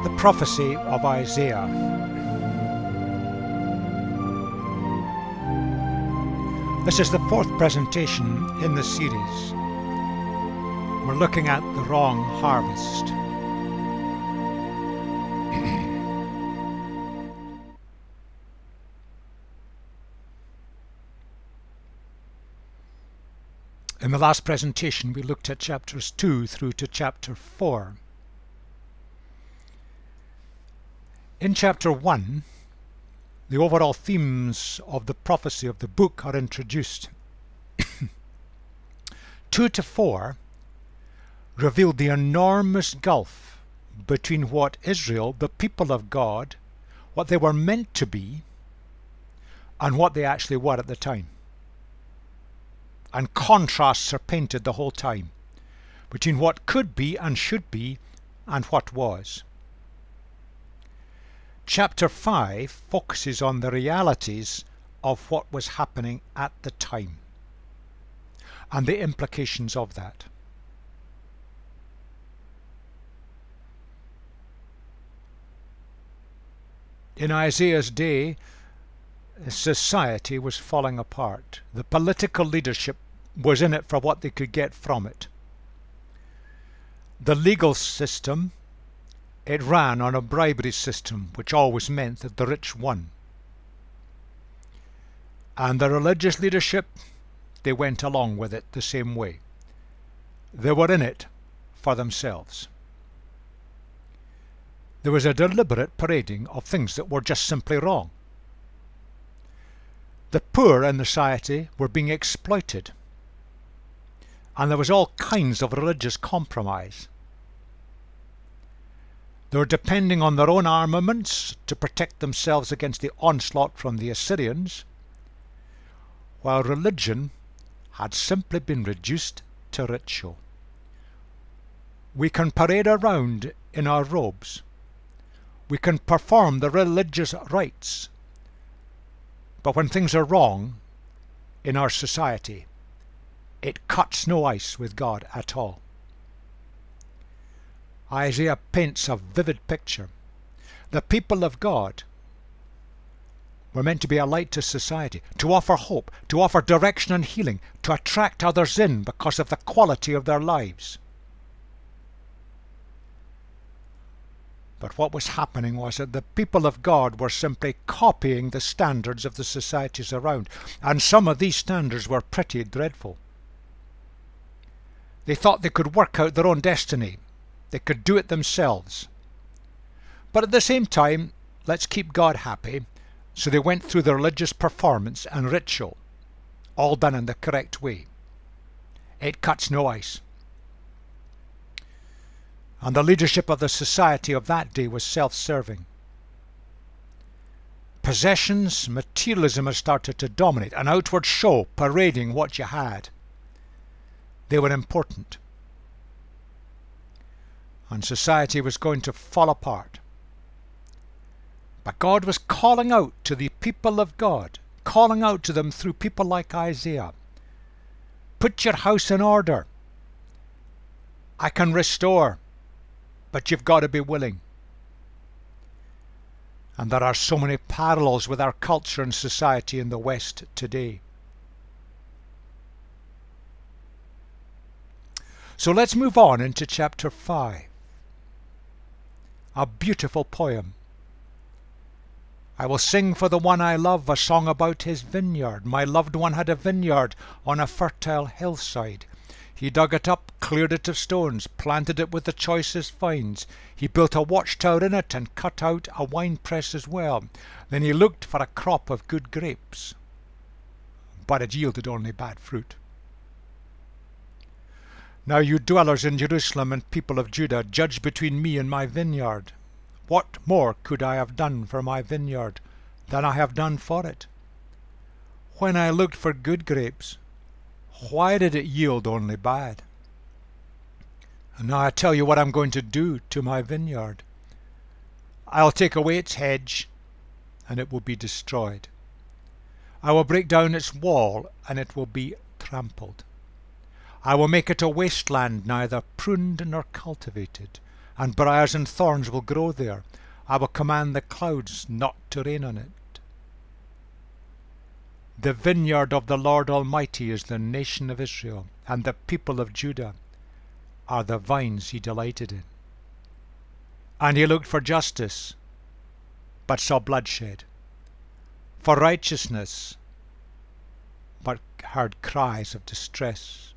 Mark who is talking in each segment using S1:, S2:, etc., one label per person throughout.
S1: The prophecy of Isaiah. This is the fourth presentation in the series. We're looking at the wrong harvest. In the last presentation we looked at chapters 2 through to chapter 4. In chapter 1, the overall themes of the prophecy of the book are introduced. 2 to 4 revealed the enormous gulf between what Israel, the people of God, what they were meant to be, and what they actually were at the time. And contrasts are painted the whole time between what could be and should be and what was. Chapter 5 focuses on the realities of what was happening at the time and the implications of that. In Isaiah's day, society was falling apart. The political leadership was in it for what they could get from it. The legal system, it ran on a bribery system, which always meant that the rich won. And the religious leadership, they went along with it the same way. They were in it for themselves. There was a deliberate parading of things that were just simply wrong. The poor in society were being exploited, and there was all kinds of religious compromise. They were depending on their own armaments to protect themselves against the onslaught from the Assyrians, while religion had simply been reduced to ritual. We can parade around in our robes. We can perform the religious rites. But when things are wrong in our society, it cuts no ice with God at all. Isaiah paints a vivid picture. The people of God were meant to be a light to society, to offer hope, to offer direction and healing, to attract others in because of the quality of their lives. But what was happening was that the people of God were simply copying the standards of the societies around, and some of these standards were pretty dreadful. They thought they could work out their own destiny. They could do it themselves. But at the same time, let's keep God happy, so they went through the religious performance and ritual, all done in the correct way. It cuts no ice. And the leadership of the society of that day was self-serving. Possessions, materialism had started to dominate, an outward show parading what you had. They were important. And society was going to fall apart. But God was calling out to the people of God, calling out to them through people like Isaiah. Put your house in order. I can restore, but you've got to be willing. And there are so many parallels with our culture and society in the West today. So let's move on into chapter 5. A beautiful poem. I will sing for the one I love a song about his vineyard. My loved one had a vineyard on a fertile hillside. He dug it up, cleared it of stones, planted it with the choicest vines. He built a watchtower in it and cut out a winepress as well. Then he looked for a crop of good grapes, but it yielded only bad fruit. Now you dwellers in Jerusalem and people of Judah, judge between me and my vineyard. What more could I have done for my vineyard than I have done for it? When I looked for good grapes, why did it yield only bad? And now I tell you what I'm going to do to my vineyard. I'll take away its hedge, and it will be destroyed. I will break down its wall, and it will be trampled. I will make it a wasteland, neither pruned nor cultivated, and briars and thorns will grow there. I will command the clouds not to rain on it. The vineyard of the Lord Almighty is the nation of Israel, and the people of Judah are the vines he delighted in. And he looked for justice, but saw bloodshed, for righteousness, but heard cries of distress.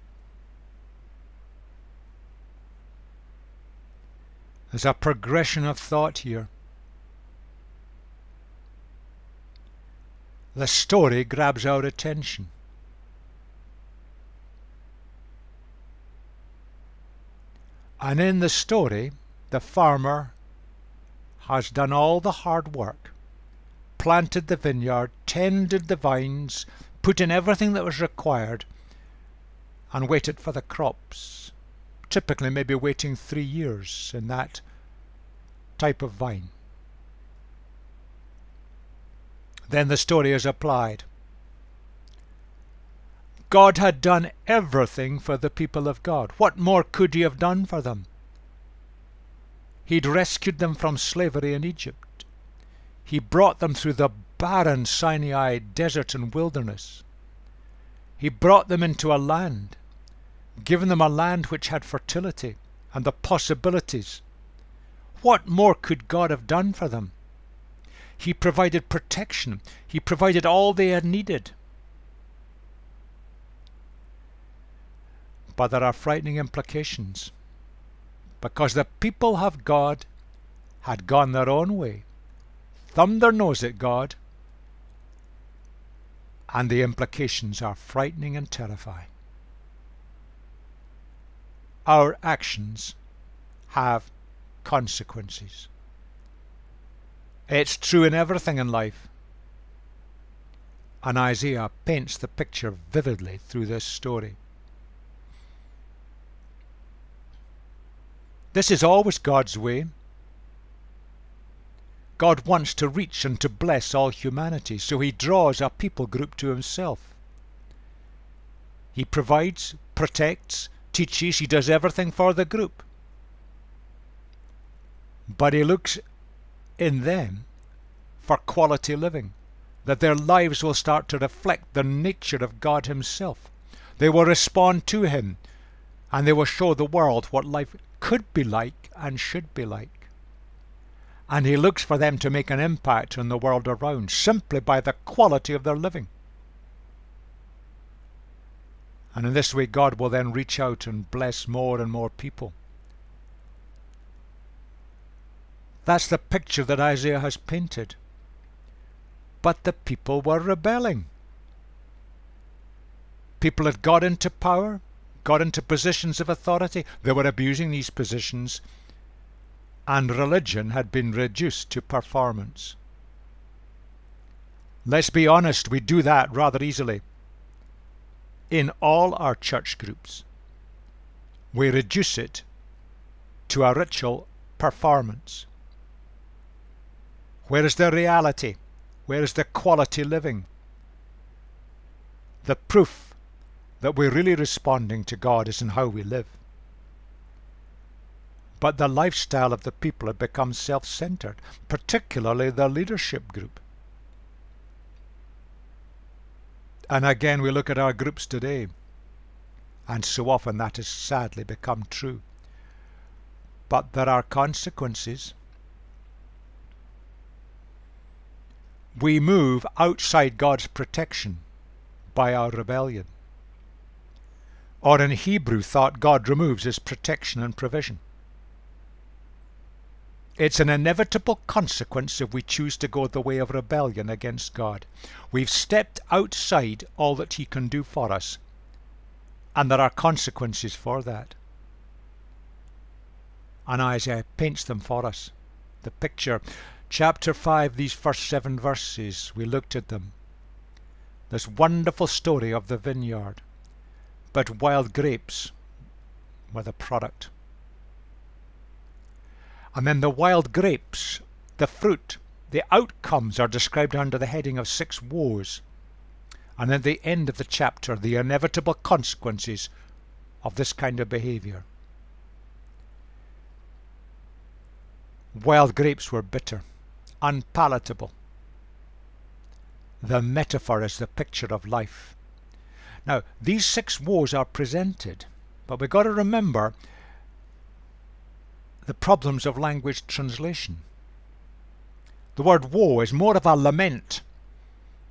S1: There's a progression of thought here. The story grabs our attention. And in the story, the farmer has done all the hard work, planted the vineyard, tended the vines, put in everything that was required, and waited for the crops. Typically maybe waiting 3 years in that type of vine. Then the story is applied. God had done everything for the people of God. What more could he have done for them? He'd rescued them from slavery in Egypt. He brought them through the barren Sinai desert and wilderness. He brought them into a land, given them a land which had fertility and the possibilities. What more could God have done for them? He provided protection. He provided all they had needed. But there are frightening implications, because the people of God had gone their own way, thumbed their nose at God, and the implications are frightening and terrifying. Our actions have consequences. It's true in everything in life, and Isaiah paints the picture vividly through this story. This is always God's way. God wants to reach and to bless all humanity, so he draws a people group to himself. He provides, protects, teaches, he does everything for the group. But he looks in them for quality living, that their lives will start to reflect the nature of God himself. They will respond to him, and they will show the world what life could be like and should be like. And he looks for them to make an impact on the world around simply by the quality of their living. And in this way God will then reach out and bless more and more people. That's the picture that Isaiah has painted. But the people were rebelling. People had got into power, got into positions of authority. They were abusing these positions, and religion had been reduced to performance. Let's be honest, we do that rather easily. In all our church groups, we reduce it to a ritual performance. Where is the reality? Where is the quality living? The proof that we're really responding to God is in how we live. But the lifestyle of the people had become self-centered, particularly the leadership group. And again we look at our groups today, and so often that has sadly become true. But there are consequences. We move outside God's protection by our rebellion. Or in Hebrew thought, God removes his protection and provision. It's an inevitable consequence if we choose to go the way of rebellion against God. We've stepped outside all that he can do for us, and there are consequences for that. And Isaiah paints them for us. The picture, chapter 5, these first 7 verses, we looked at them. This wonderful story of the vineyard. But wild grapes were the product. And then the wild grapes, the fruit, the outcomes are described under the heading of 6 woes. And at the end of the chapter, the inevitable consequences of this kind of behavior. Wild grapes were bitter, unpalatable. The metaphor is the picture of life. Now, these 6 woes are presented, but we've got to remember the problems of language translation. The word woe is more of a lament.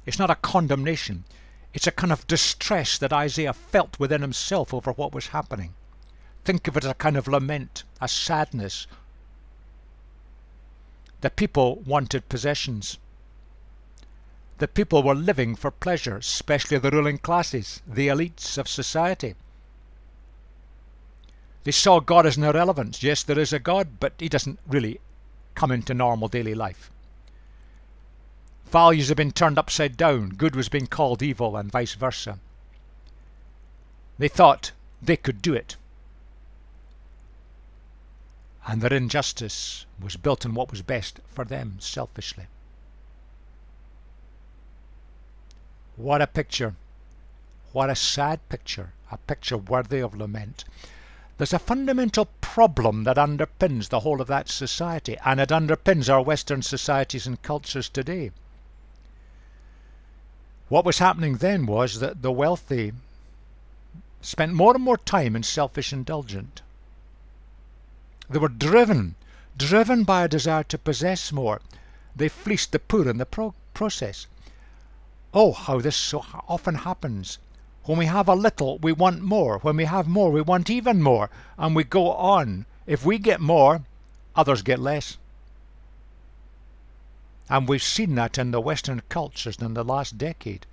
S1: It's not a condemnation. It's a kind of distress that Isaiah felt within himself over what was happening. Think of it as a kind of lament, a sadness. The people wanted possessions. The people were living for pleasure, especially the ruling classes, the elites of society. They saw God as an irrelevance. Yes, there is a God, but he doesn't really come into normal daily life. Values have been turned upside down. Good was being called evil and vice versa. They thought they could do it. And their injustice was built on what was best for them, selfishly. What a picture. What a sad picture. A picture worthy of lament. There's a fundamental problem that underpins the whole of that society, and it underpins our Western societies and cultures today. What was happening then was that the wealthy spent more and more time in selfish indulgence. They were driven by a desire to possess more. They fleeced the poor in the process. Oh, how this so often happens. When we have a little, we want more. When we have more, we want even more. And we go on. If we get more, others get less. And we've seen that in the Western cultures in the last decade.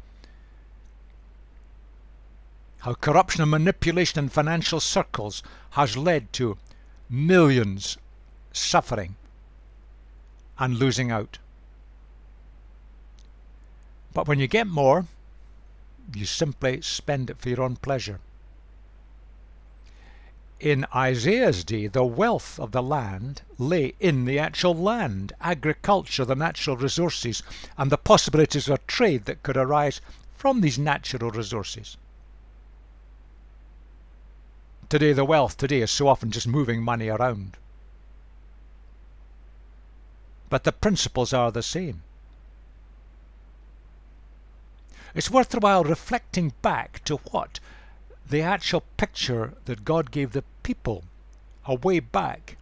S1: How corruption and manipulation in financial circles has led to millions suffering and losing out. But when you get more, you simply spend it for your own pleasure. In Isaiah's day, the wealth of the land lay in the actual land, agriculture, the natural resources, and the possibilities of trade that could arise from these natural resources. Today, the wealth today is so often just moving money around. But the principles are the same. It's worthwhile reflecting back to what the actual picture that God gave the people a way back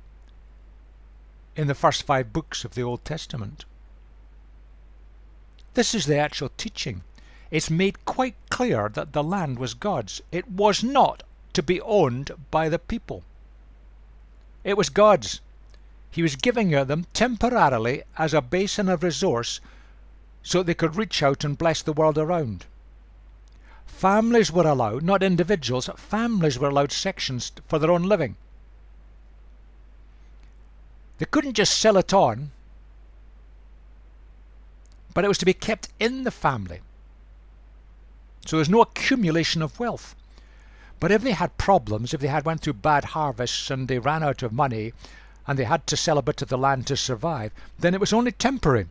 S1: in the first 5 books of the Old Testament. This is the actual teaching. It's made quite clear that the land was God's. It was not to be owned by the people. It was God's. He was giving them temporarily as a basin of resource so they could reach out and bless the world around. Families were allowed, not individuals, families were allowed sections for their own living. They couldn't just sell it on, but it was to be kept in the family. So there's no accumulation of wealth. But if they had problems, if they had went through bad harvests and they ran out of money and they had to sell a bit of the land to survive, then it was only temporary.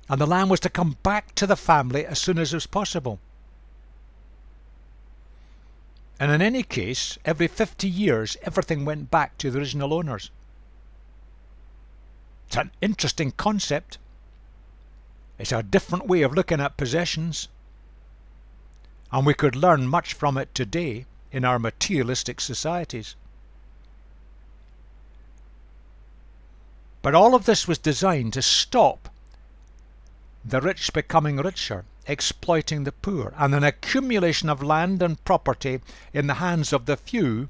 S1: And the land was to come back to the family as soon as it was possible. And in any case, every 50 years, everything went back to the original owners. It's an interesting concept. It's a different way of looking at possessions. And we could learn much from it today in our materialistic societies. But all of this was designed to stop the rich becoming richer, exploiting the poor, and an accumulation of land and property in the hands of the few,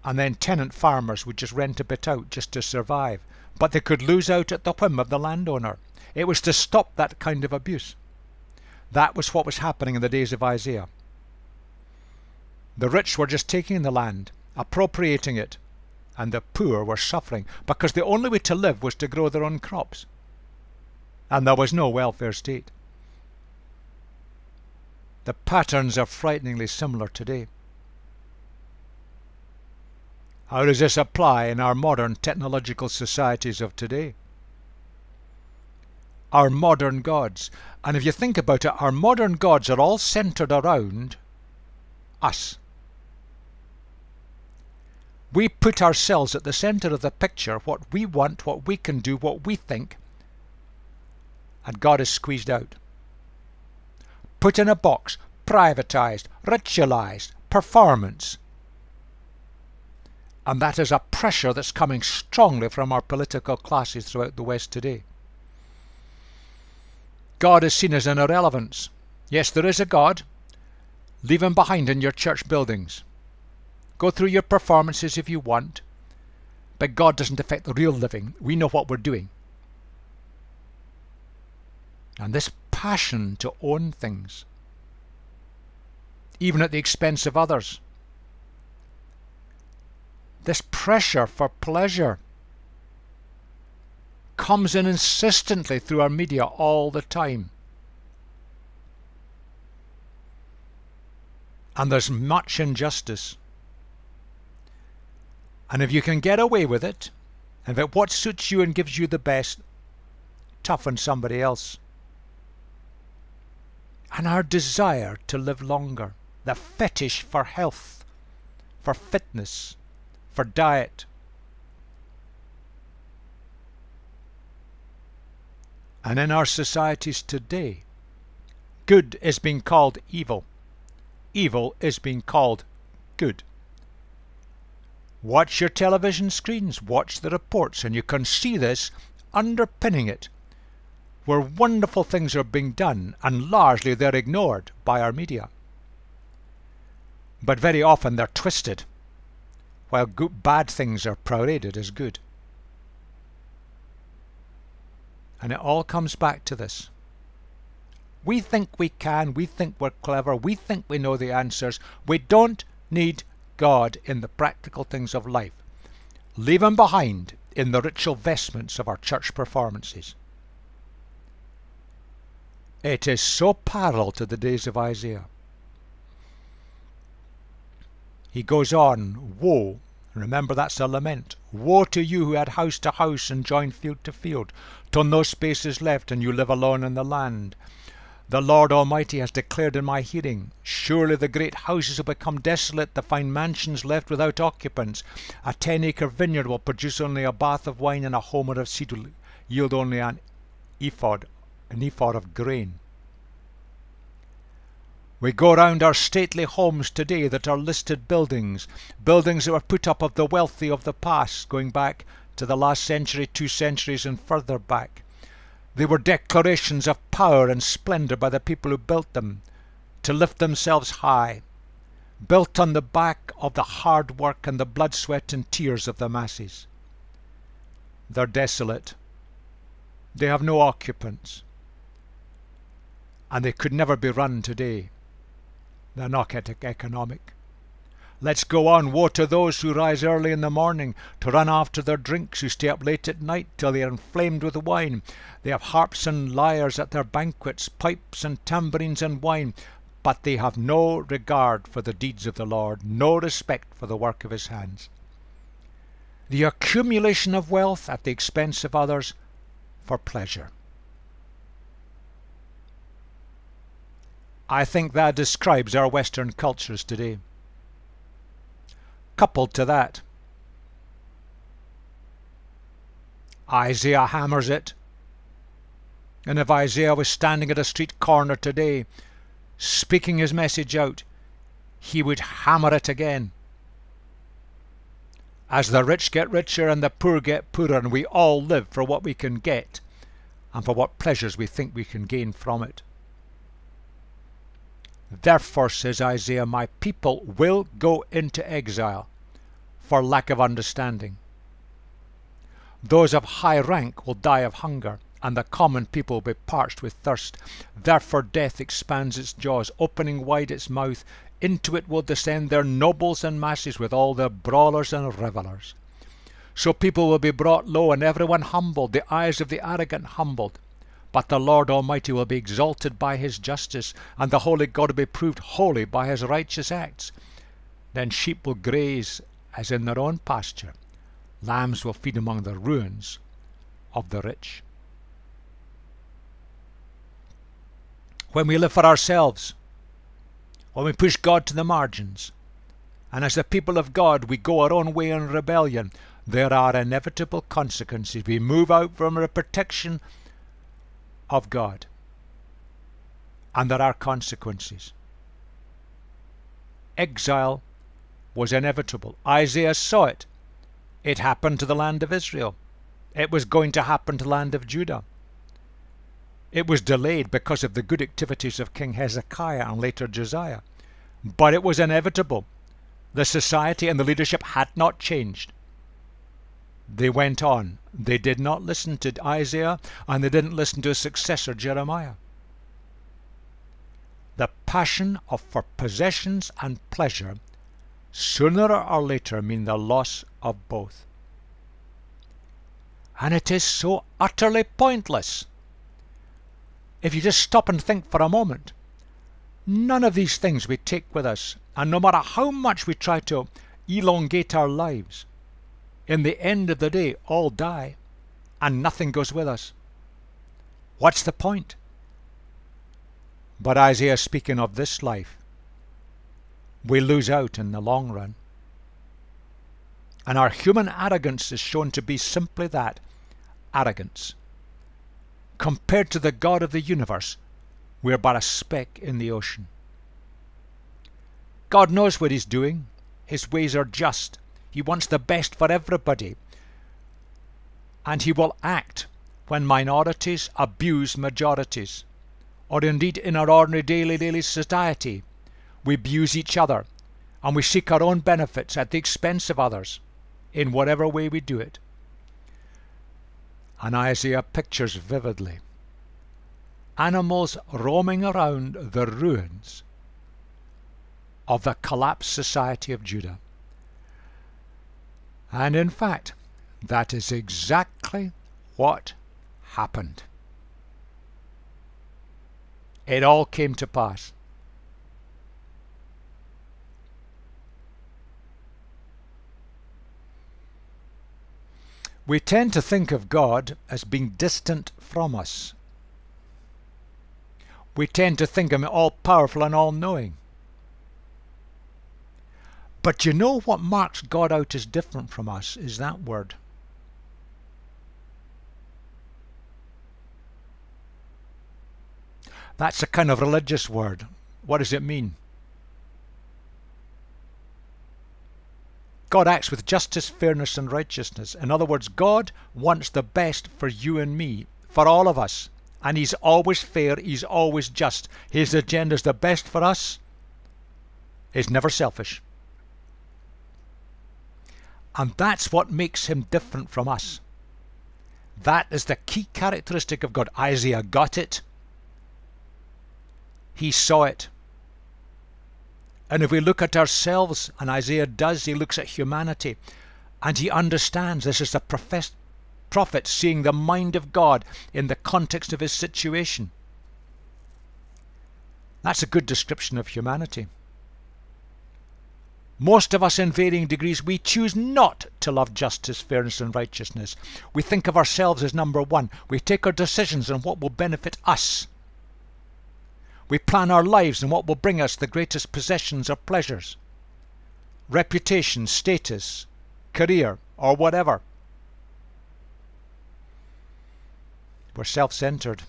S1: and then tenant farmers would just rent a bit out just to survive. But they could lose out at the whim of the landowner. It was to stop that kind of abuse. That was what was happening in the days of Isaiah. The rich were just taking the land, appropriating it, and the poor were suffering because the only way to live was to grow their own crops. And there was no welfare state. The patterns are frighteningly similar today. How does this apply in our modern technological societies of today? Our modern gods. And if you think about it, our modern gods are all centered around us. We put ourselves at the center of the picture, what we want, what we can do, what we think, and God is squeezed out. Put in a box, privatized, ritualized, performance. And that is a pressure that's coming strongly from our political classes throughout the West today. God is seen as an irrelevance. Yes, there is a God. Leave him behind in your church buildings. Go through your performances if you want. But God doesn't affect the real living. We know what we're doing. And this passion to own things, even at the expense of others. This pressure for pleasure comes in insistently through our media all the time. And there's much injustice. And if you can get away with it, and if what suits you and gives you the best, toughen somebody else. And our desire to live longer, the fetish for health, for fitness, for diet. And in our societies today, good is being called evil. Evil is being called good. Watch your television screens, watch the reports, and you can see this underpinning it, where wonderful things are being done, and largely they're ignored by our media. But very often they're twisted, while bad things are paraded as good. And it all comes back to this. We think we can, we think we're clever, we think we know the answers. We don't need God in the practical things of life. Leave him behind in the ritual vestments of our church performances. It is so parallel to the days of Isaiah. He goes on, woe, remember that's a lament. Woe to you who had house to house and joined field to field, till no space is left and you live alone in the land. The Lord Almighty has declared in my hearing, surely the great houses will become desolate, the fine mansions left without occupants. A 10-acre vineyard will produce only a bath of wine, and a homer of seed will yield only an ephod of grain. We go round our stately homes today that are listed buildings, buildings that were put up of the wealthy of the past, going back to the last century, 2 centuries and further back. They were declarations of power and splendour by the people who built them, to lift themselves high, built on the back of the hard work and the blood, sweat and tears of the masses. They're desolate. They have no occupants. And they could never be run today. They're not economic. Let's go on. Woe to those who rise early in the morning to run after their drinks, who stay up late at night till they are inflamed with wine. They have harps and lyres at their banquets, pipes and tambourines and wine, but they have no regard for the deeds of the Lord, no respect for the work of his hands. The accumulation of wealth at the expense of others for pleasure. I think that describes our Western cultures today. Coupled to that, Isaiah hammers it. And if Isaiah was standing at a street corner today, speaking his message out, he would hammer it again. As the rich get richer and the poor get poorer, and we all live for what we can get and for what pleasures we think we can gain from it. Therefore, says Isaiah, my people will go into exile for lack of understanding. Those of high rank will die of hunger, and the common people will be parched with thirst. Therefore death expands its jaws, opening wide its mouth. Into it will descend their nobles and masses with all their brawlers and revellers. So people will be brought low, and everyone humbled, the eyes of the arrogant humbled. But the Lord Almighty will be exalted by his justice, and the holy God will be proved holy by his righteous acts. Then sheep will graze as in their own pasture. Lambs will feed among the ruins of the rich. When we live for ourselves, when we push God to the margins, and as the people of God we go our own way in rebellion, there are inevitable consequences. We move out from the protection of God, and there are consequences. Exile was inevitable. Isaiah saw it. It happened to the land of Israel. It was going to happen to the land of Judah. It was delayed because of the good activities of King Hezekiah and later Josiah. But it was inevitable. The society and the leadership had not changed. They went on. They did not listen to Isaiah, and they didn't listen to his successor Jeremiah. The passion for possessions and pleasure sooner or later mean the loss of both. And it is so utterly pointless. If you just stop and think for a moment, none of these things we take with us, and no matter how much we try to elongate our lives, in the end of the day all die and nothing goes with us. What's the point? But Isaiah is speaking of this life. We lose out in the long run. And our human arrogance is shown to be simply that, arrogance. Compared to the God of the universe, we're but a speck in the ocean. God knows what he's doing. His ways are just. He wants the best for everybody. And he will act when minorities abuse majorities. Or indeed in our ordinary daily society, we abuse each other and we seek our own benefits at the expense of others in whatever way we do it. And Isaiah pictures vividly animals roaming around the ruins of the collapsed society of Judah. And in fact, that is exactly what happened. It all came to pass. We tend to think of God as being distant from us. We tend to think of him all-powerful and all-knowing. But you know what marks God out as different from us is that word. That's a kind of religious word. What does it mean? God acts with justice, fairness, and righteousness. In other words, God wants the best for you and me, for all of us. And he's always fair, he's always just. His agenda is the best for us. He's never selfish. And that's what makes him different from us. That is the key characteristic of God. Isaiah got it. He saw it. And if we look at ourselves, and Isaiah does, he looks at humanity, and he understands this is the prophet seeing the mind of God in the context of his situation. That's a good description of humanity. Most of us in varying degrees, we choose not to love justice, fairness and righteousness. We think of ourselves as number one. We take our decisions on what will benefit us. We plan our lives on what will bring us the greatest possessions or pleasures, reputation, status, career, or whatever. We're self-centered.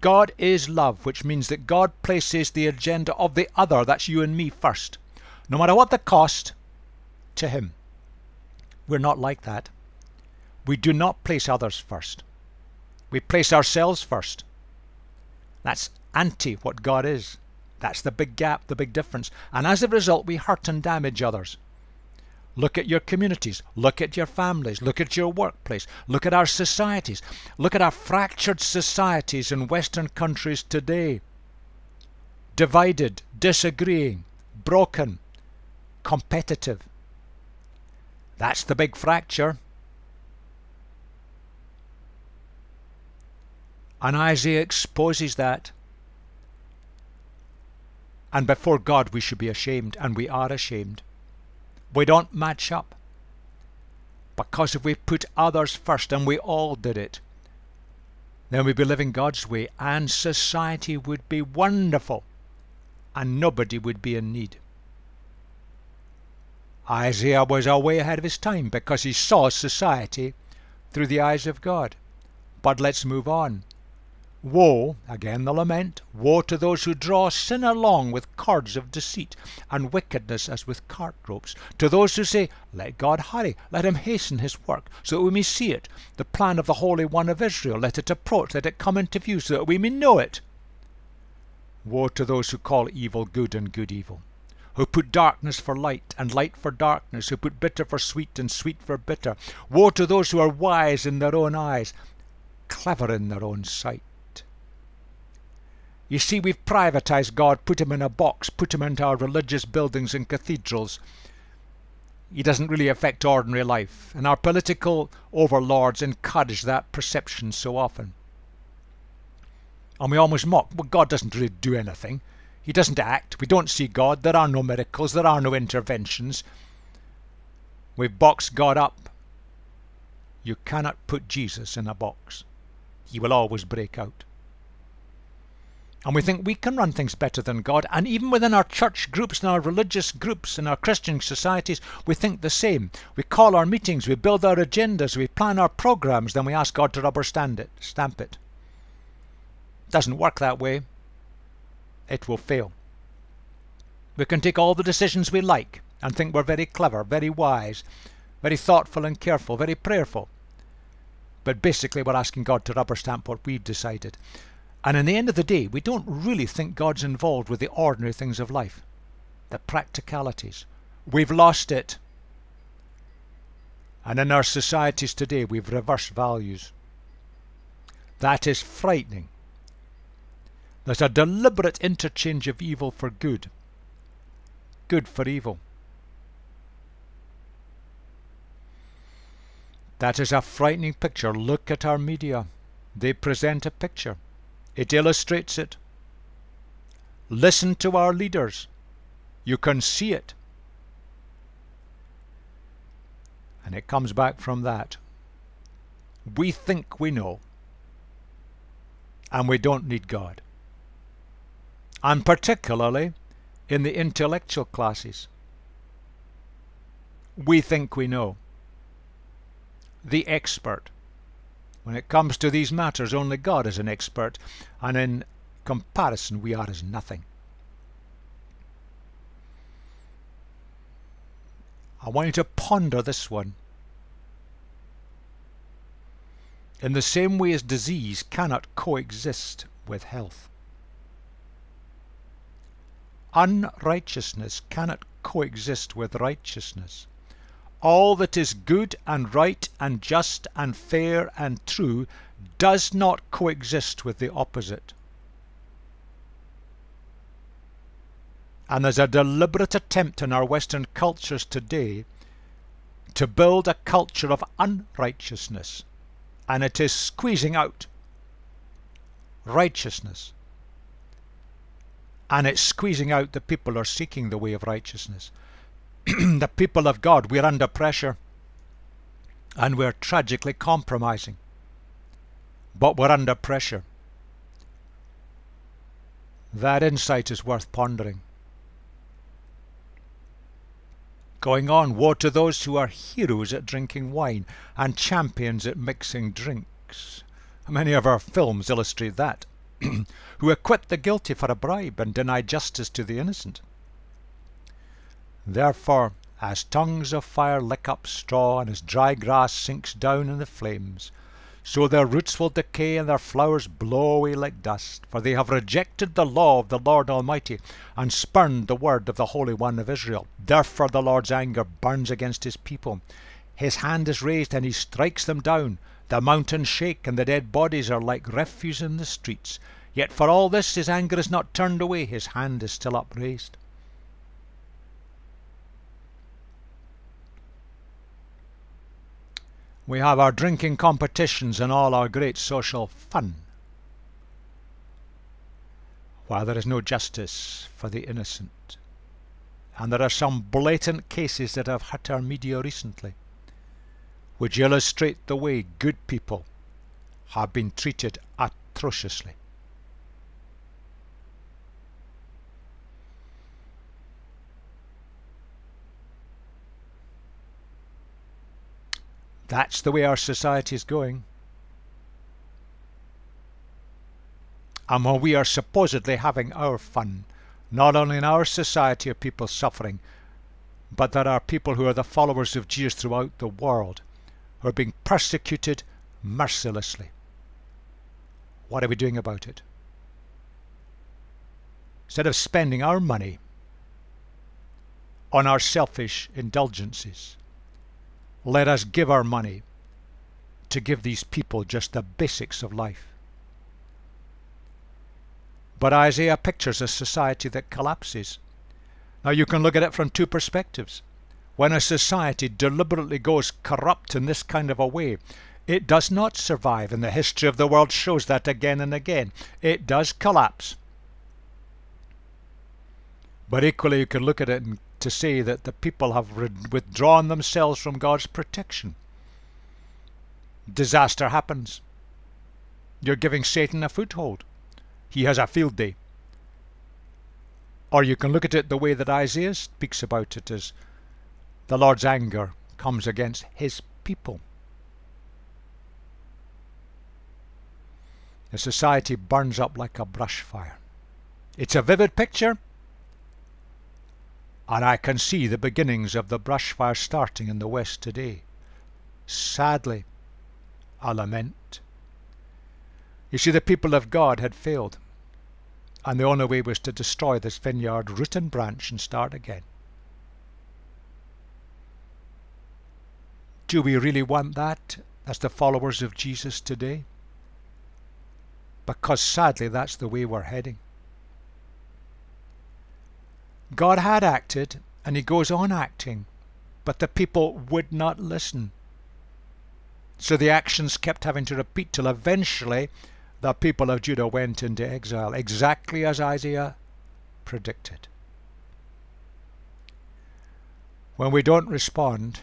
S1: God is love, which means that God places the agenda of the other, that's you and me, first. No matter what the cost, to him. We're not like that. We do not place others first. We place ourselves first. That's anti what God is. That's the big gap, the big difference. And as a result, we hurt and damage others. Look at your communities. Look at your families. Look at your workplace. Look at our societies. Look at our fractured societies in Western countries today. Divided, disagreeing, broken, competitive. That's the big fracture. And Isaiah exposes that. And before God we should be ashamed, and we are ashamed. We don't match up. Because if we put others first, and we all did it, then we'd be living God's way, and society would be wonderful, and nobody would be in need. Isaiah was way ahead of his time because he saw society through the eyes of God. But let's move on. Woe, again the lament, woe to those who draw sin along with cords of deceit, and wickedness as with cart ropes. To those who say, let God hurry, let him hasten his work, so that we may see it, the plan of the Holy One of Israel, let it approach, let it come into view, so that we may know it. Woe to those who call evil good and good evil, who put darkness for light and light for darkness, who put bitter for sweet and sweet for bitter. Woe to those who are wise in their own eyes, clever in their own sight. You see, we've privatized God, put him in a box, put him into our religious buildings and cathedrals. He doesn't really affect ordinary life, and our political overlords encourage that perception so often. And we almost mock, well, God doesn't really do anything. He doesn't act. We don't see God. There are no miracles. There are no interventions. We've boxed God up. You cannot put Jesus in a box. He will always break out. And we think we can run things better than God. And even within our church groups and our religious groups and our Christian societies, we think the same. We call our meetings, we build our agendas, we plan our programs, then we ask God to rubber stamp it. Doesn't work that way. It will fail. We can take all the decisions we like and think we're very clever, very wise, very thoughtful and careful, very prayerful. But basically we're asking God to rubber stamp what we've decided. And in the end of the day, we don't really think God's involved with the ordinary things of life, the practicalities. We've lost it. And in our societies today, we've reversed values. That is frightening. There's a deliberate interchange of evil for good, good for evil. That is a frightening picture. Look at our media. They present a picture. It illustrates it. Listen to our leaders. You can see it. And it comes back from that. We think we know. And we don't need God. And particularly in the intellectual classes. We think we know. The expert. When it comes to these matters, only God is an expert, and in comparison we are as nothing. I want you to ponder this one. In the same way as disease cannot coexist with health, unrighteousness cannot coexist with righteousness. All that is good and right and just and fair and true does not coexist with the opposite. And there's a deliberate attempt in our Western cultures today to build a culture of unrighteousness, and it is squeezing out righteousness. And it's squeezing out the people who are seeking the way of righteousness. The people of God, we're under pressure and we're tragically compromising, but we're under pressure. That insight is worth pondering. Going on, woe to those who are heroes at drinking wine and champions at mixing drinks. Many of our films illustrate that. Who acquit the guilty for a bribe and deny justice to the innocent. Therefore, as tongues of fire lick up straw, and as dry grass sinks down in the flames, so their roots will decay and their flowers blow away like dust. For they have rejected the law of the Lord Almighty, and spurned the word of the Holy One of Israel. Therefore the Lord's anger burns against his people. His hand is raised, and he strikes them down. The mountains shake, and the dead bodies are like refuse in the streets. Yet for all this his anger is not turned away, his hand is still upraised. We have our drinking competitions and all our great social fun, while there is no justice for the innocent. And there are some blatant cases that have hit our media recently, which illustrate the way good people have been treated atrociously. That's the way our society is going. And when we are supposedly having our fun, not only in our society are people suffering, but there are people who are the followers of Jesus throughout the world who are being persecuted mercilessly. What are we doing about it? Instead of spending our money on our selfish indulgences, let us give our money to give these people just the basics of life. But Isaiah pictures a society that collapses. Now you can look at it from two perspectives. When a society deliberately goes corrupt in this kind of a way, it does not survive, and the history of the world shows that again and again. It does collapse. But equally you can look at it to say that the people have withdrawn themselves from God's protection. Disaster happens. You're giving Satan a foothold. He has a field day. Or you can look at it the way that Isaiah speaks about it, as the Lord's anger comes against his people. The society burns up like a brush fire. It's a vivid picture, and I can see the beginnings of the brush fire starting in the West today. Sadly, I lament. You see, the people of God had failed, and the only way was to destroy this vineyard, root and branch, and start again. Do we really want that as the followers of Jesus today? Because sadly that's the way we're heading. God had acted, and he goes on acting, but the people would not listen. So the actions kept having to repeat till eventually the people of Judah went into exile, exactly as Isaiah predicted. When we don't respond,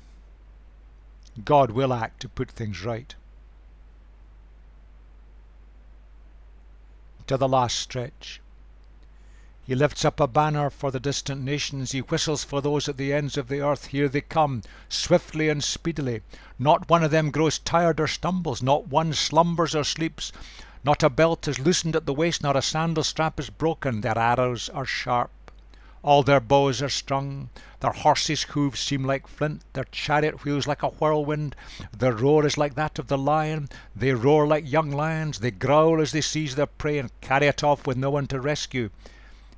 S1: God will act to put things right. To the last stretch. He lifts up a banner for the distant nations. He whistles for those at the ends of the earth. Here they come, swiftly and speedily. Not one of them grows tired or stumbles. Not one slumbers or sleeps. Not a belt is loosened at the waist. Not a sandal strap is broken. Their arrows are sharp. All their bows are strung. Their horses' hooves seem like flint. Their chariot wheels like a whirlwind. Their roar is like that of the lion. They roar like young lions. They growl as they seize their prey and carry it off with no one to rescue.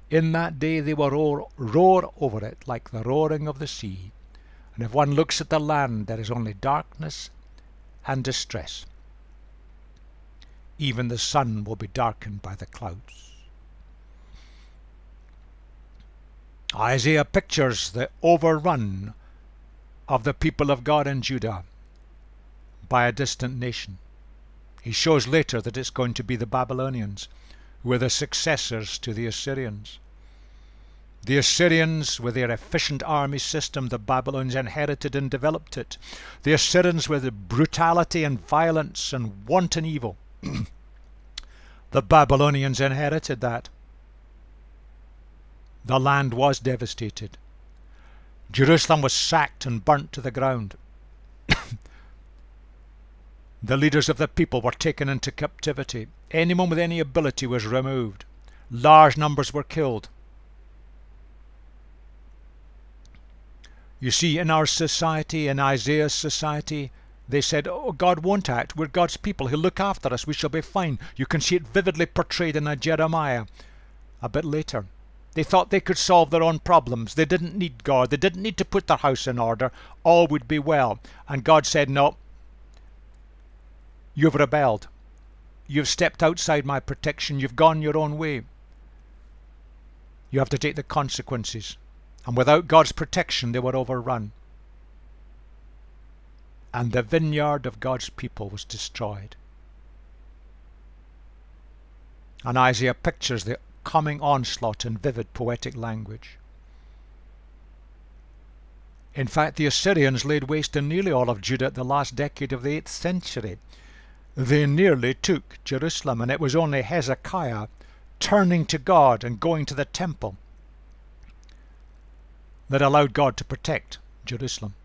S1: In that day they will roar over it like the roaring of the sea. And if one looks at the land, there is only darkness and distress. Even the sun will be darkened by the clouds. Isaiah pictures the overrun of the people of God in Judah by a distant nation. He shows later that it's going to be the Babylonians, who are the successors to the Assyrians. The Assyrians, with their efficient army system, the Babylonians inherited and developed it. The Assyrians with the brutality and violence and wanton evil. The Babylonians inherited that. The land was devastated. Jerusalem was sacked and burnt to the ground. The leaders of the people were taken into captivity. Anyone with any ability was removed. Large numbers were killed. You see, in our society, in Isaiah's society, they said, oh, God won't act. We're God's people. He'll look after us. We shall be fine. You can see it vividly portrayed in a Jeremiah a bit later. They thought they could solve their own problems. They didn't need God. They didn't need to put their house in order. All would be well. And God said, no, you've rebelled. You've stepped outside my protection. You've gone your own way. You have to take the consequences. And without God's protection, they were overrun. And the vineyard of God's people was destroyed. And Isaiah pictures the coming onslaught in vivid poetic language. In fact, the Assyrians laid waste to nearly all of Judah at the last decade of the 8th century. They nearly took Jerusalem, and it was only Hezekiah turning to God and going to the temple that allowed God to protect Jerusalem.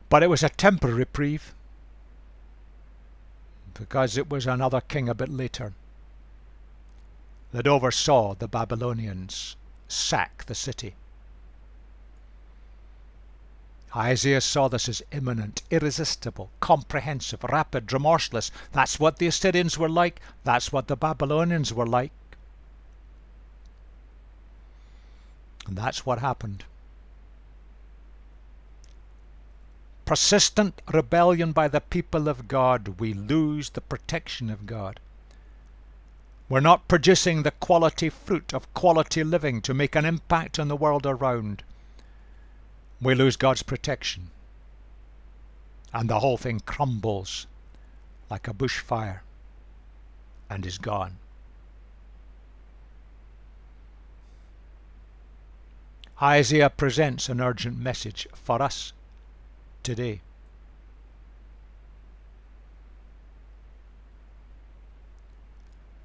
S1: But it was a temporary reprieve, because it was another king a bit later that oversaw the Babylonians sack the city. Isaiah saw this as imminent, irresistible, comprehensive, rapid, remorseless. That's what the Assyrians were like. That's what the Babylonians were like. And that's what happened. Persistent rebellion by the people of God, we lose the protection of God. We're not producing the quality fruit of quality living to make an impact on the world around. We lose God's protection. And the whole thing crumbles like a bushfire and is gone. Isaiah presents an urgent message for us today.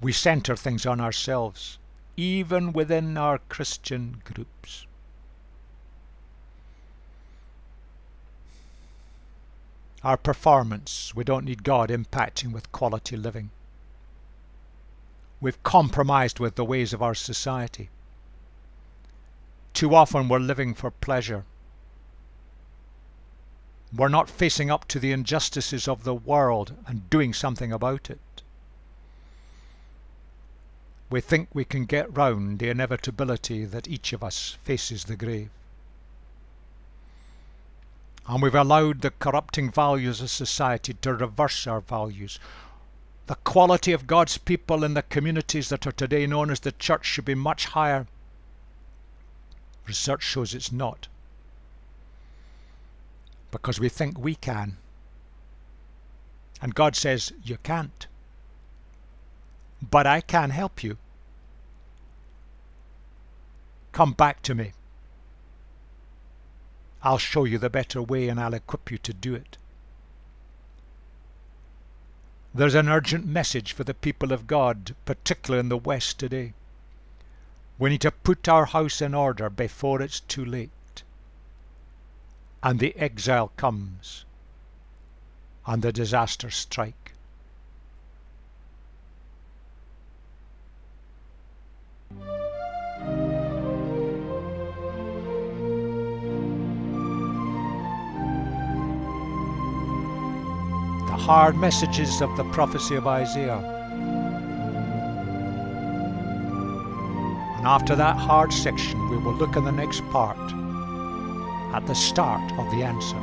S1: We center things on ourselves, even within our Christian groups. Our performance, we don't need God impacting with quality living. We've compromised with the ways of our society. Too often we're living for pleasure. We're not facing up to the injustices of the world and doing something about it. We think we can get round the inevitability that each of us faces the grave. And we've allowed the corrupting values of society to reverse our values. The quality of God's people in the communities that are today known as the church should be much higher. Research shows it's not. Because we think we can. And God says, you can't. But I can help you. Come back to me. I'll show you the better way and I'll equip you to do it. There's an urgent message for the people of God, particularly in the West today. We need to put our house in order before it's too late. And the exile comes. And the disasters strike. The hard messages of the prophecy of Isaiah. And after that hard section, we will look in the next part at the start of the answer.